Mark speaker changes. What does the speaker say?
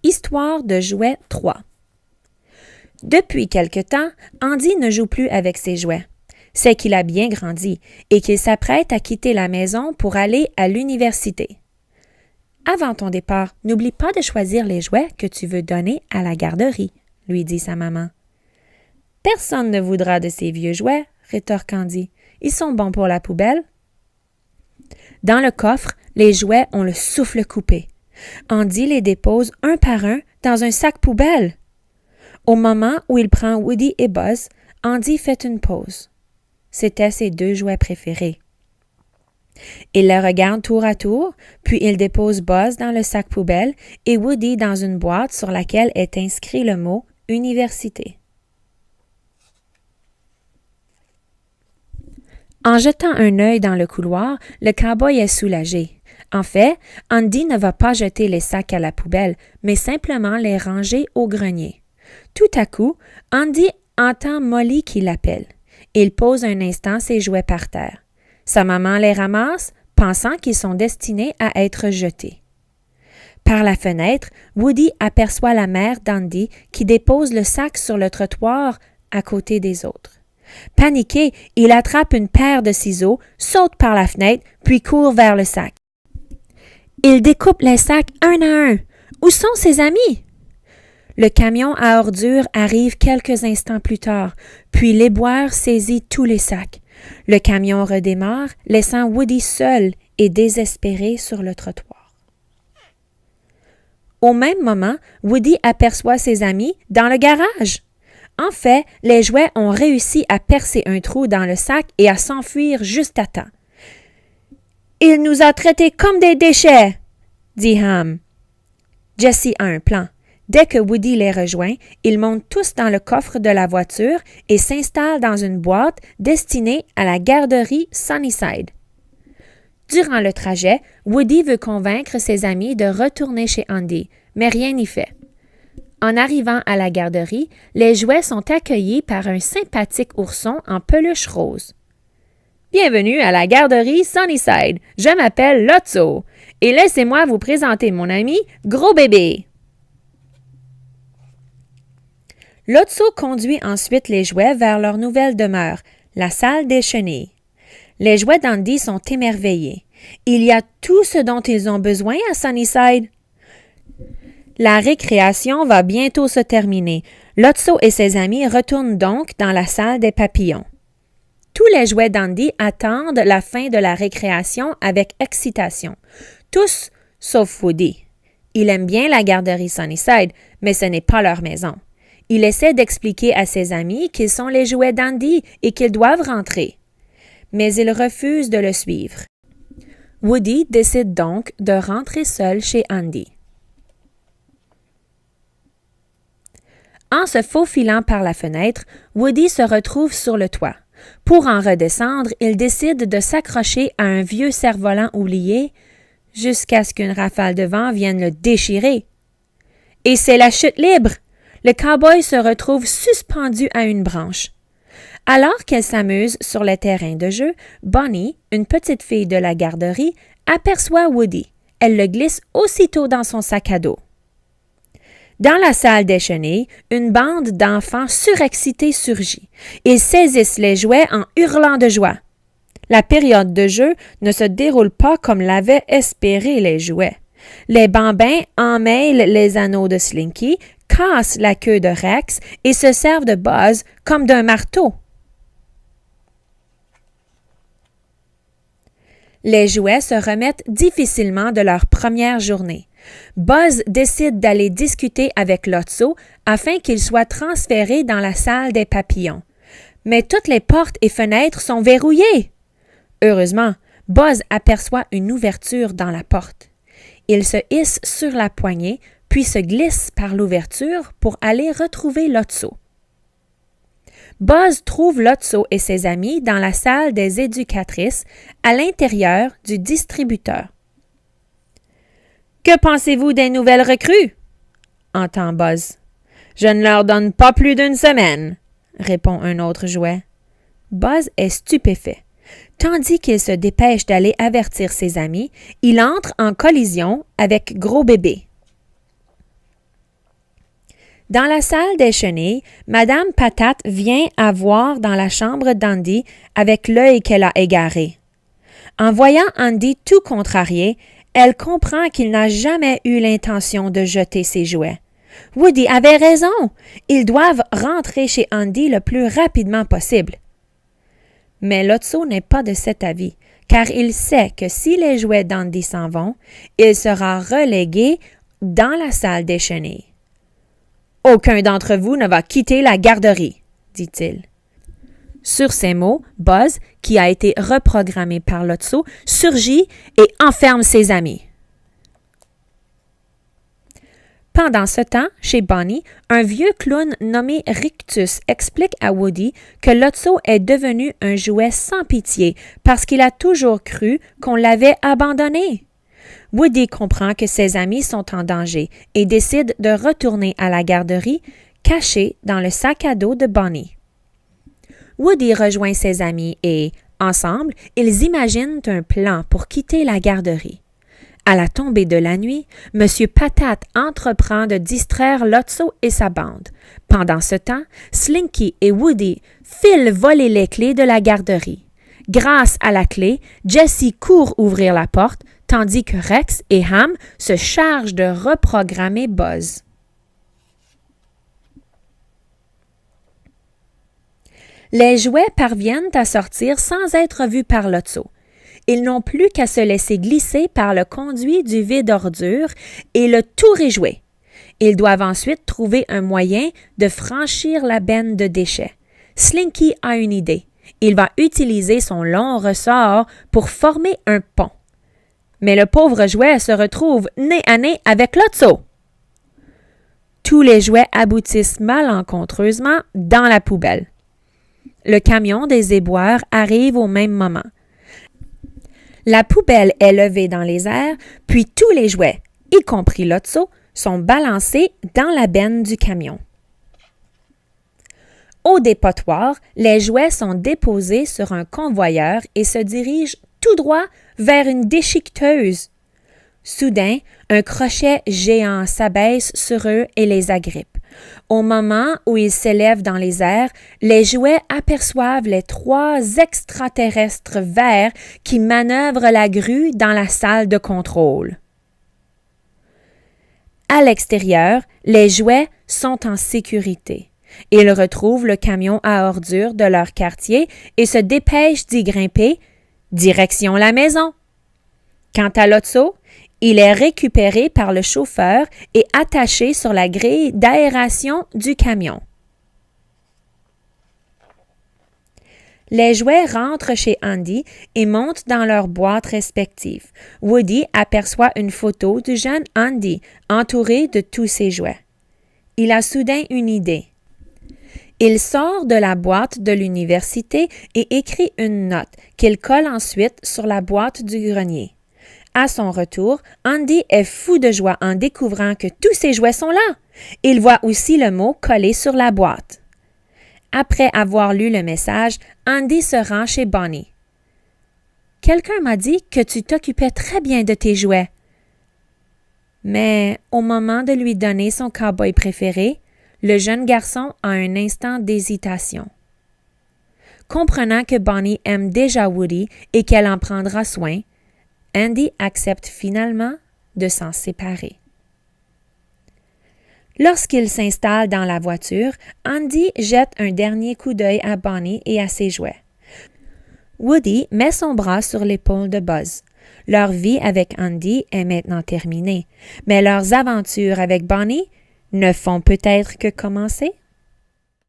Speaker 1: Histoire de jouets 3. Depuis quelque temps, Andy ne joue plus avec ses jouets. C'est qu'il a bien grandi et qu'il s'apprête à quitter la maison pour aller à l'université. Avant ton départ, n'oublie pas de choisir les jouets que tu veux donner à la garderie, lui dit sa maman. Personne ne voudra de ces vieux jouets, rétorque Andy. Ils sont bons pour la poubelle. Dans le coffre, les jouets ont le souffle coupé. Andy les dépose un par un dans un sac poubelle. Au moment où il prend Woody et Buzz, Andy fait une pause. C'étaient ses deux jouets préférés. Il les regarde tour à tour, puis il dépose Buzz dans le sac poubelle et Woody dans une boîte sur laquelle est inscrit le mot « Université ». En jetant un œil dans le couloir, le cow-boy est soulagé. En fait, Andy ne va pas jeter les sacs à la poubelle, mais simplement les ranger au grenier. Tout à coup, Andy entend Molly qui l'appelle. Il pose un instant ses jouets par terre. Sa maman les ramasse, pensant qu'ils sont destinés à être jetés. Par la fenêtre, Woody aperçoit la mère d'Andy qui dépose le sac sur le trottoir à côté des autres. Paniqué, il attrape une paire de ciseaux, saute par la fenêtre, puis court vers le sac. Il découpe les sacs un à un. Où sont ses amis? Le camion à ordures arrive quelques instants plus tard, puis l'éboueur saisit tous les sacs. Le camion redémarre, laissant Woody seul et désespéré sur le trottoir. Au même moment, Woody aperçoit ses amis dans le garage. En fait, les jouets ont réussi à percer un trou dans le sac et à s'enfuir juste à temps. « Il nous a traités comme des déchets !» dit Ham. Jesse a un plan. Dès que Woody les rejoint, ils montent tous dans le coffre de la voiture et s'installent dans une boîte destinée à la garderie Sunnyside. Durant le trajet, Woody veut convaincre ses amis de retourner chez Andy, mais rien n'y fait. En arrivant à la garderie, les jouets sont accueillis par un sympathique ourson en peluche rose. « Bienvenue à la garderie Sunnyside. Je m'appelle Lotso et laissez-moi vous présenter mon ami Gros Bébé. » Lotso conduit ensuite les jouets vers leur nouvelle demeure, la salle des chenilles. Les jouets d'Andy sont émerveillés. Il y a tout ce dont ils ont besoin à Sunnyside. La récréation va bientôt se terminer. Lotso et ses amis retournent donc dans la salle des papillons. Tous les jouets d'Andy attendent la fin de la récréation avec excitation. Tous, sauf Woody. Il aime bien la garderie Sunnyside, mais ce n'est pas leur maison. Il essaie d'expliquer à ses amis qu'ils sont les jouets d'Andy et qu'ils doivent rentrer. Mais ils refusent de le suivre. Woody décide donc de rentrer seul chez Andy. En se faufilant par la fenêtre, Woody se retrouve sur le toit. Pour en redescendre, il décide de s'accrocher à un vieux cerf-volant oublié jusqu'à ce qu'une rafale de vent vienne le déchirer. Et c'est la chute libre! Le cow-boy se retrouve suspendu à une branche. Alors qu'elle s'amuse sur le terrain de jeu, Bonnie, une petite fille de la garderie, aperçoit Woody. Elle le glisse aussitôt dans son sac à dos. Dans la salle des chenilles, une bande d'enfants surexcités surgit. Ils saisissent les jouets en hurlant de joie. La période de jeu ne se déroule pas comme l'avaient espéré les jouets. Les bambins emmêlent les anneaux de Slinky, cassent la queue de Rex et se servent de Buzz comme d'un marteau. Les jouets se remettent difficilement de leur première journée. Buzz décide d'aller discuter avec Lotso afin qu'il soit transféré dans la salle des papillons. Mais toutes les portes et fenêtres sont verrouillées. Heureusement, Buzz aperçoit une ouverture dans la porte. Il se hisse sur la poignée, puis se glisse par l'ouverture pour aller retrouver Lotso. Buzz trouve Lotso et ses amis dans la salle des éducatrices, à l'intérieur du distributeur. « Que pensez-vous des nouvelles recrues? » entend Buzz. « Je ne leur donne pas plus d'une semaine, » répond un autre jouet. Buzz est stupéfait. Tandis qu'il se dépêche d'aller avertir ses amis, il entre en collision avec Gros Bébé. Dans la salle des chenilles, Madame Patate vient à voir dans la chambre d'Andy avec l'œil qu'elle a égaré. En voyant Andy tout contrarié, elle comprend qu'il n'a jamais eu l'intention de jeter ses jouets. Woody avait raison. Ils doivent rentrer chez Andy le plus rapidement possible. Mais Lotso n'est pas de cet avis, car il sait que si les jouets d'Andy s'en vont, il sera relégué dans la salle des chenilles. « Aucun d'entre vous ne va quitter la garderie, » dit-il. Sur ces mots, Buzz, qui a été reprogrammé par Lotso, surgit et enferme ses amis. Pendant ce temps, chez Bonnie, un vieux clown nommé Rictus explique à Woody que Lotso est devenu un jouet sans pitié parce qu'il a toujours cru qu'on l'avait abandonné. Woody comprend que ses amis sont en danger et décide de retourner à la garderie, caché dans le sac à dos de Bonnie. Woody rejoint ses amis et, ensemble, ils imaginent un plan pour quitter la garderie. À la tombée de la nuit, M. Patate entreprend de distraire Lotso et sa bande. Pendant ce temps, Slinky et Woody filent voler les clés de la garderie. Grâce à la clé, Jessie court ouvrir la porte, tandis que Rex et Ham se chargent de reprogrammer Buzz. Les jouets parviennent à sortir sans être vus par Lotso. Ils n'ont plus qu'à se laisser glisser par le conduit du vide-ordures et le tour est joué. Ils doivent ensuite trouver un moyen de franchir la benne de déchets. Slinky a une idée. Il va utiliser son long ressort pour former un pont. Mais le pauvre jouet se retrouve nez à nez avec Lotso. Tous les jouets aboutissent malencontreusement dans la poubelle. Le camion des éboueurs arrive au même moment. La poubelle est levée dans les airs, puis tous les jouets, y compris Lotso, sont balancés dans la benne du camion. Au dépotoir, les jouets sont déposés sur un convoyeur et se dirigent tout droit vers une déchiqueteuse. Soudain, un crochet géant s'abaisse sur eux et les agrippe. Au moment où ils s'élèvent dans les airs, les jouets aperçoivent les 3 extraterrestres verts qui manœuvrent la grue dans la salle de contrôle. À l'extérieur, les jouets sont en sécurité. Ils retrouvent le camion à ordures de leur quartier et se dépêchent d'y grimper, direction la maison. Quant à Lotso, il est récupéré par le chauffeur et attaché sur la grille d'aération du camion. Les jouets rentrent chez Andy et montent dans leurs boîtes respectives. Woody aperçoit une photo du jeune Andy entouré de tous ses jouets. Il a soudain une idée. Il sort de la boîte de l'université et écrit une note qu'il colle ensuite sur la boîte du grenier. À son retour, Andy est fou de joie en découvrant que tous ses jouets sont là. Il voit aussi le mot collé sur la boîte. Après avoir lu le message, Andy se rend chez Bonnie. « Quelqu'un m'a dit que tu t'occupais très bien de tes jouets. » Mais au moment de lui donner son cow-boy préféré, le jeune garçon a un instant d'hésitation. Comprenant que Bonnie aime déjà Woody et qu'elle en prendra soin, Andy accepte finalement de s'en séparer. Lorsqu'il s'installe dans la voiture, Andy jette un dernier coup d'œil à Bonnie et à ses jouets. Woody met son bras sur l'épaule de Buzz. Leur vie avec Andy est maintenant terminée, mais leurs aventures avec Bonnie ne font peut-être que commencer.